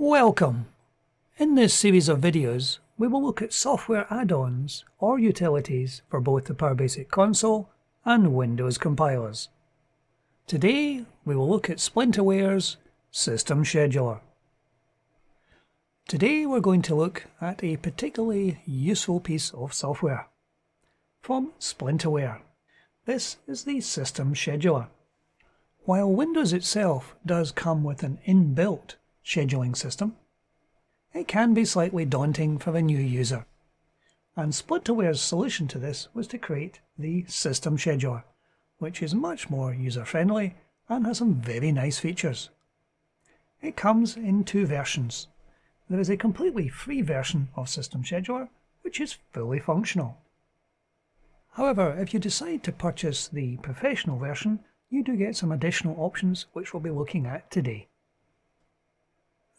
Welcome! In this series of videos, we will look at software add-ons or utilities for both the PowerBASIC console and Windows compilers. Today, we will look at Splinterwares System Scheduler. Today, we're going to look at a particularly useful piece of software from Splinterware. This is the System Scheduler. While Windows itself does come with an inbuilt scheduling system, it can be slightly daunting for a new user. And Splinterware's solution to this was to create the System Scheduler, which is much more user-friendly and has some very nice features. It comes in two versions. There is a completely free version of System Scheduler, which is fully functional. However, if you decide to purchase the professional version, you do get some additional options which we'll be looking at today.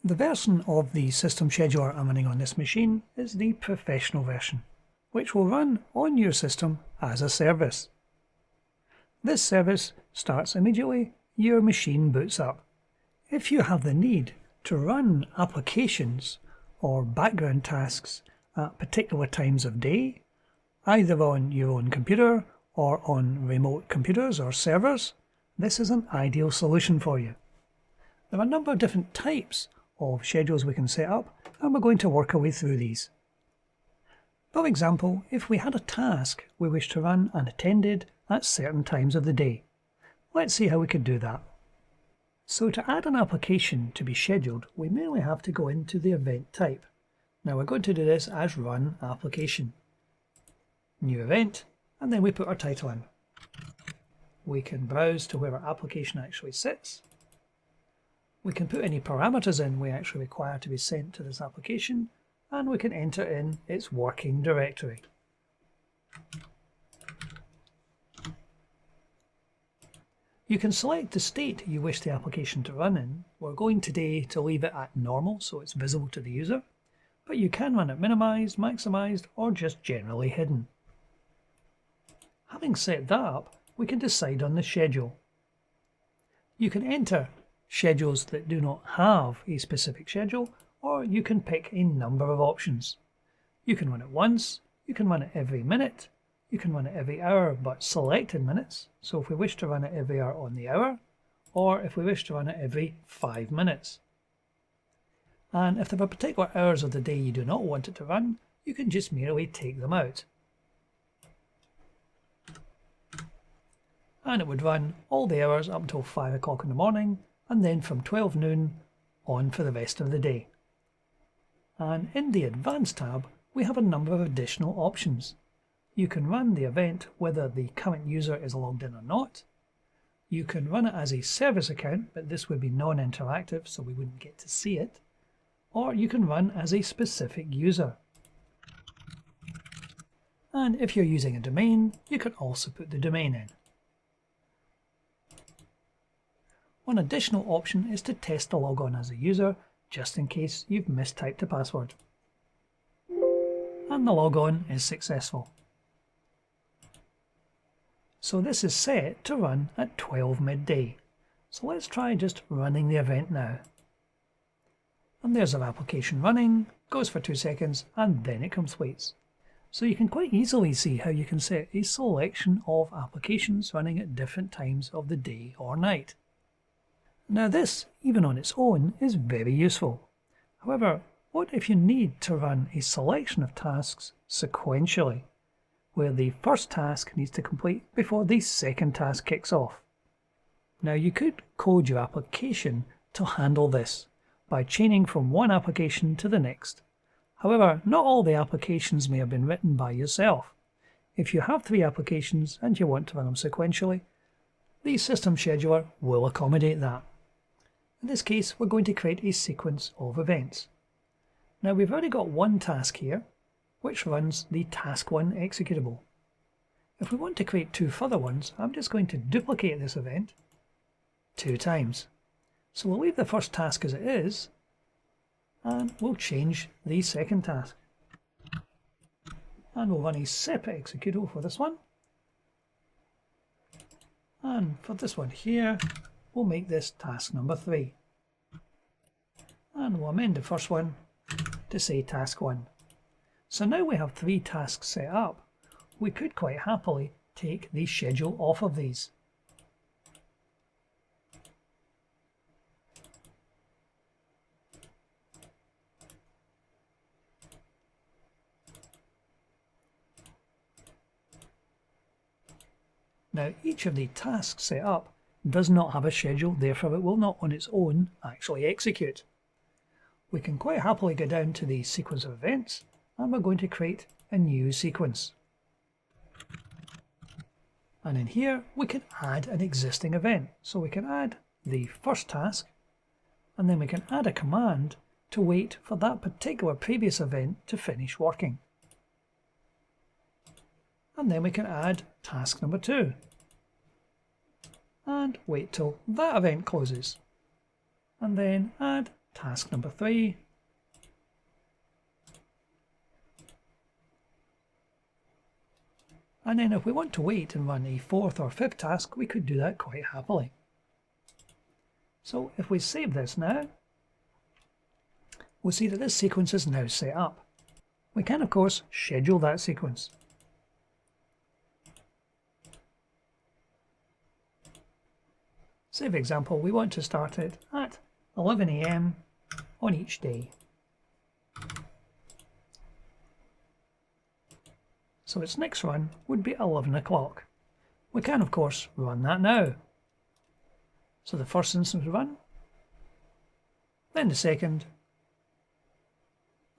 The version of the System Scheduler I'm running on this machine is the professional version, which will run on your system as a service. This service starts immediately your machine boots up. If you have the need to run applications or background tasks at particular times of day, either on your own computer or on remote computers or servers, this is an ideal solution for you. There are a number of different types of schedules we can set up, and we're going to work our way through these. For example, if we had a task we wish to run unattended at certain times of the day, let's see how we could do that. So to add an application to be scheduled, we merely have to go into the event type. Now we're going to do this as run application. New event, and then we put our title in. We can browse to where our application actually sits. We can put any parameters in we actually require to be sent to this application, and we can enter in its working directory. You can select the state you wish the application to run in. We're going today to leave it at normal so it's visible to the user, but you can run it minimized, maximized, or just generally hidden. Having set that up, we can decide on the schedule. You can enter schedules that do not have a specific schedule, or you can pick a number of options. You can run it once, you can run it every minute, you can run it every hour but selected minutes, so if we wish to run it every hour on the hour, or if we wish to run it every 5 minutes. And if there are particular hours of the day you do not want it to run, you can just merely take them out. And it would run all the hours up until 5 o'clock in the morning, and then from 12 noon on for the rest of the day. And in the Advanced tab, we have a number of additional options. You can run the event whether the current user is logged in or not. You can run it as a service account, but this would be non-interactive, so we wouldn't get to see it. Or you can run as a specific user. And if you're using a domain, you can also put the domain in. One additional option is to test the logon as a user, just in case you've mistyped a password. And the logon is successful. So this is set to run at 12 midday. So let's try just running the event now. And there's our application running, goes for 2 seconds, and then it completes. So you can quite easily see how you can set a selection of applications running at different times of the day or night. Now this, even on its own, is very useful. However, what if you need to run a selection of tasks sequentially, where the first task needs to complete before the second task kicks off? Now you could code your application to handle this by chaining from one application to the next. However, not all the applications may have been written by yourself. If you have 3 applications and you want to run them sequentially, the System Scheduler will accommodate that. In this case, we're going to create a sequence of events. Now we've already got one task here, which runs the task 1 executable. If we want to create 2 further ones, I'm just going to duplicate this event 2 times. So we'll leave the first task as it is, and we'll change the second task. And we'll run a separate executable for this one. And for this one here, we'll make this task number 3. and we'll amend the first one to say task 1. So now we have 3 tasks set up. We could quite happily take the schedule off of these. Now each of the tasks set up does not have a schedule, therefore it will not on its own actually execute. We can quite happily go down to the sequence of events and we're going to create a new sequence. And in here we can add an existing event. So we can add the first task and then we can add a command to wait for that particular previous event to finish working. And then we can add task number 2 and wait till that event closes, and then add task number 3 and then if we want to wait and run a 4th or 5th task, we could do that quite happily. So if we save this now, we'll see that this sequence is now set up. We can of course schedule that sequence. Say for example we want to start it at 11 AM on each day. So its next run would be 11 o'clock. We can of course run that now. So the first instance will run, then the second,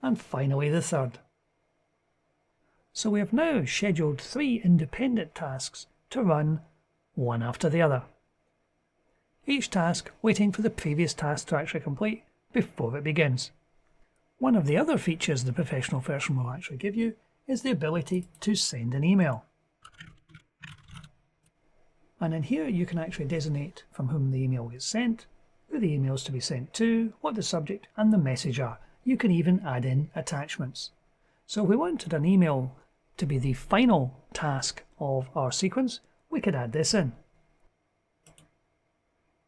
and finally the third. So we have now scheduled 3 independent tasks to run one after the other. Each task waiting for the previous task to actually complete before it begins. One of the other features the professional version will actually give you is the ability to send an email. And in here you can actually designate from whom the email gets sent, who the email is to be sent to, what the subject and the message are. You can even add in attachments. So if we wanted an email to be the final task of our sequence, we could add this in.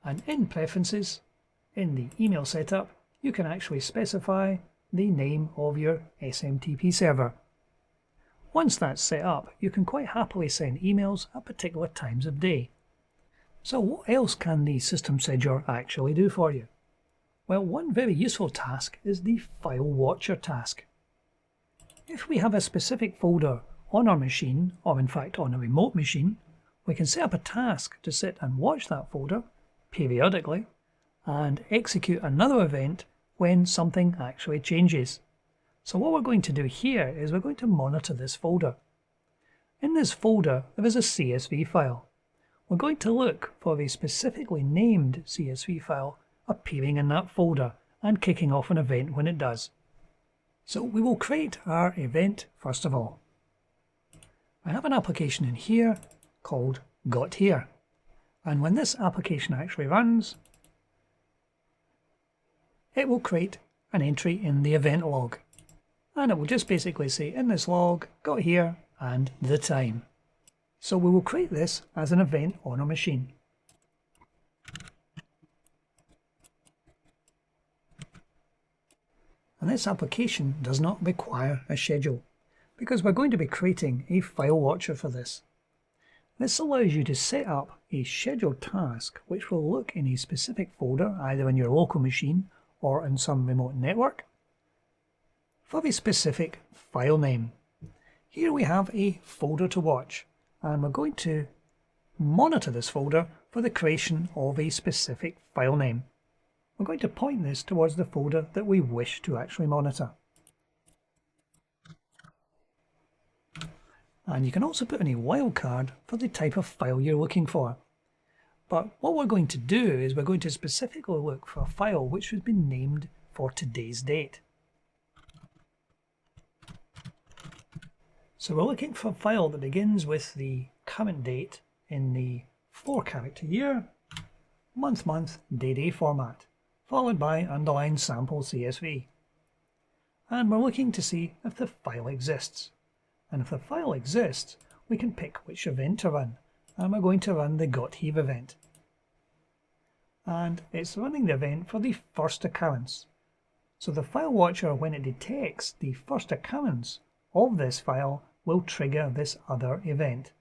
And in Preferences, in the email setup, you can actually specify the name of your SMTP server. Once that's set up, you can quite happily send emails at particular times of day. So what else can the System Scheduler actually do for you? Well, one very useful task is the File Watcher task. If we have a specific folder on our machine, or in fact on a remote machine, we can set up a task to sit and watch that folder periodically and execute another event when something actually changes. So what we're going to do here is we're going to monitor this folder. In this folder there is a CSV file. We're going to look for a specifically named CSV file appearing in that folder and kicking off an event when it does. So we will create our event first of all. I have an application in here called Got Here. And when this application actually runs, it will create an entry in the event log. And it will just basically say in this log, got here and the time. So we will create this as an event on our machine. And this application does not require a schedule because we're going to be creating a file watcher for this. This allows you to set up a scheduled task which will look in a specific folder either in your local machine or in some remote network for a specific file name. Here we have a folder to watch and we're going to monitor this folder for the creation of a specific file name. We're going to point this towards the folder that we wish to actually monitor. And you can also put in a wildcard for the type of file you're looking for. But what we're going to do is we're going to specifically look for a file which has been named for today's date. So we're looking for a file that begins with the current date in the 4-character year, month, day format, followed by underlined sample CSV. And we're looking to see if the file exists. And if the file exists, we can pick which event to run. And we're going to run the Got Here event. And it's running the event for the first occurrence. So the file watcher, when it detects the first occurrence of this file, will trigger this other event.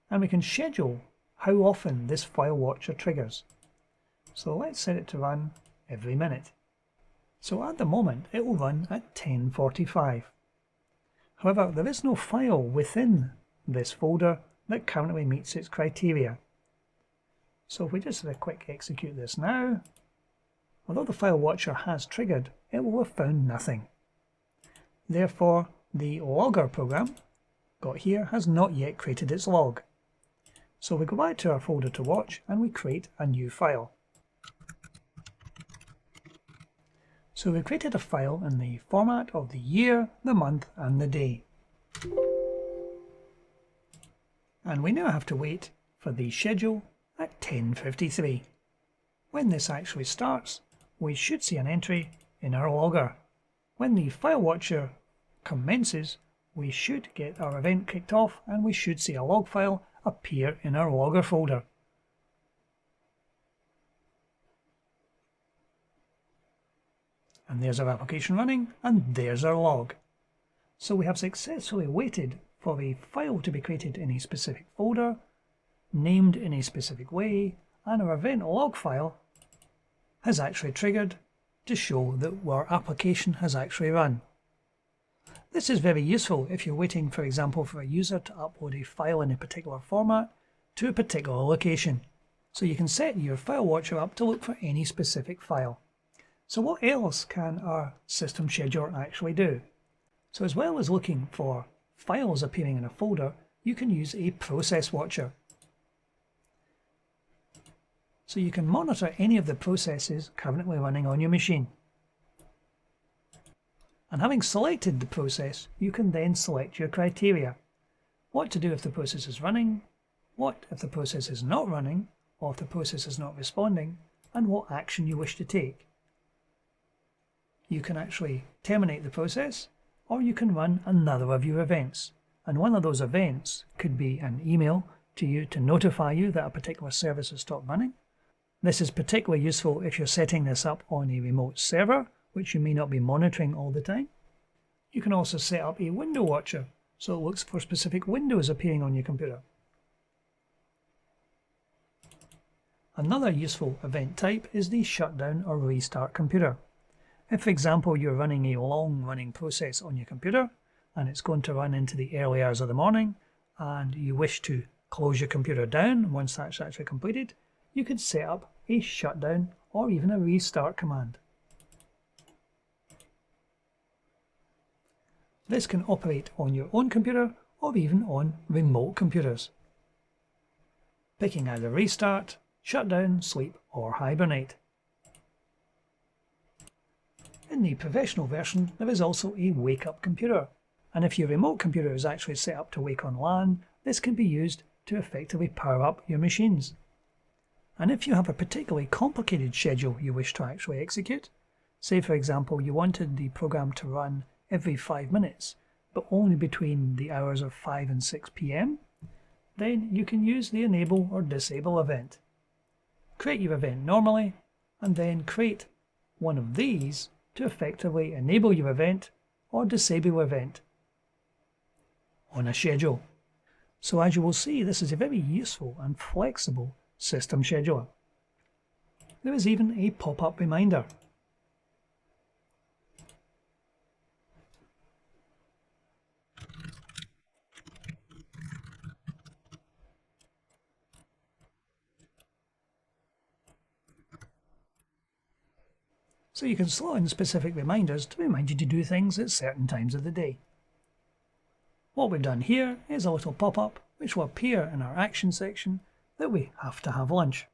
And we can schedule how often this file watcher triggers. So let's set it to run every minute. So at the moment it will run at 10:45. However, there is no file within this folder that currently meets its criteria. So if we just do a quick execute this now, although the file watcher has triggered, it will have found nothing. Therefore, the logger program got here has not yet created its log. So we go back to our folder to watch and we create a new file. So we created a file in the format of the year, the month and the day. And we now have to wait for the schedule at 10:53. When this actually starts, we should see an entry in our logger. When the file watcher commences, we should get our event kicked off and we should see a log file appear in our logger folder. And there's our application running, and there's our log. So we have successfully waited for a file to be created in a specific folder, named in a specific way, and our event log file has actually triggered to show that our application has actually run. This is very useful if you're waiting, for example, for a user to upload a file in a particular format to a particular location. So you can set your file watcher up to look for any specific file. So what else can our system scheduler actually do? So as well as looking for files appearing in a folder, you can use a process watcher. So you can monitor any of the processes currently running on your machine. And having selected the process, you can then select your criteria. What to do if the process is running, what if the process is not running, or if the process is not responding, and what action you wish to take. You can actually terminate the process, or you can run another of your events. And one of those events could be an email to you to notify you that a particular service has stopped running. This is particularly useful if you're setting this up on a remote server, which you may not be monitoring all the time. You can also set up a window watcher, so it looks for specific windows appearing on your computer. Another useful event type is the shutdown or restart computer. If, for example, you're running a long-running process on your computer and it's going to run into the early hours of the morning and you wish to close your computer down once that's actually completed, you could set up a shutdown or even a restart command. This can operate on your own computer or even on remote computers, picking either restart, shutdown, sleep or hibernate. In the professional version, there is also a wake-up computer, and if your remote computer is actually set up to wake on LAN, this can be used to effectively power up your machines. And if you have a particularly complicated schedule you wish to actually execute, say for example you wanted the program to run every 5 minutes, but only between the hours of 5 and 6 p.m, then you can use the enable or disable event. Create your event normally, and then create one of these to effectively enable your event or disable your event on a schedule. So as you will see, this is a very useful and flexible system scheduler. There is even a pop-up reminder. So you can slot in specific reminders to remind you to do things at certain times of the day. What we've done here is a little pop-up which will appear in our action section that we have to have lunch.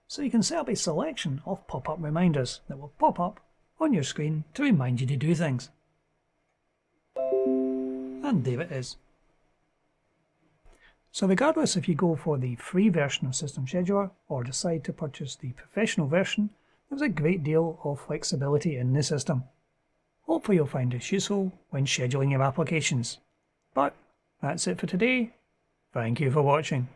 So you can set up a selection of pop-up reminders that will pop up on your screen to remind you to do things. And there it is. So regardless if you go for the free version of System Scheduler or decide to purchase the professional version, there's a great deal of flexibility in the system. Hopefully you'll find this useful when scheduling your applications. But that's it for today. Thank you for watching.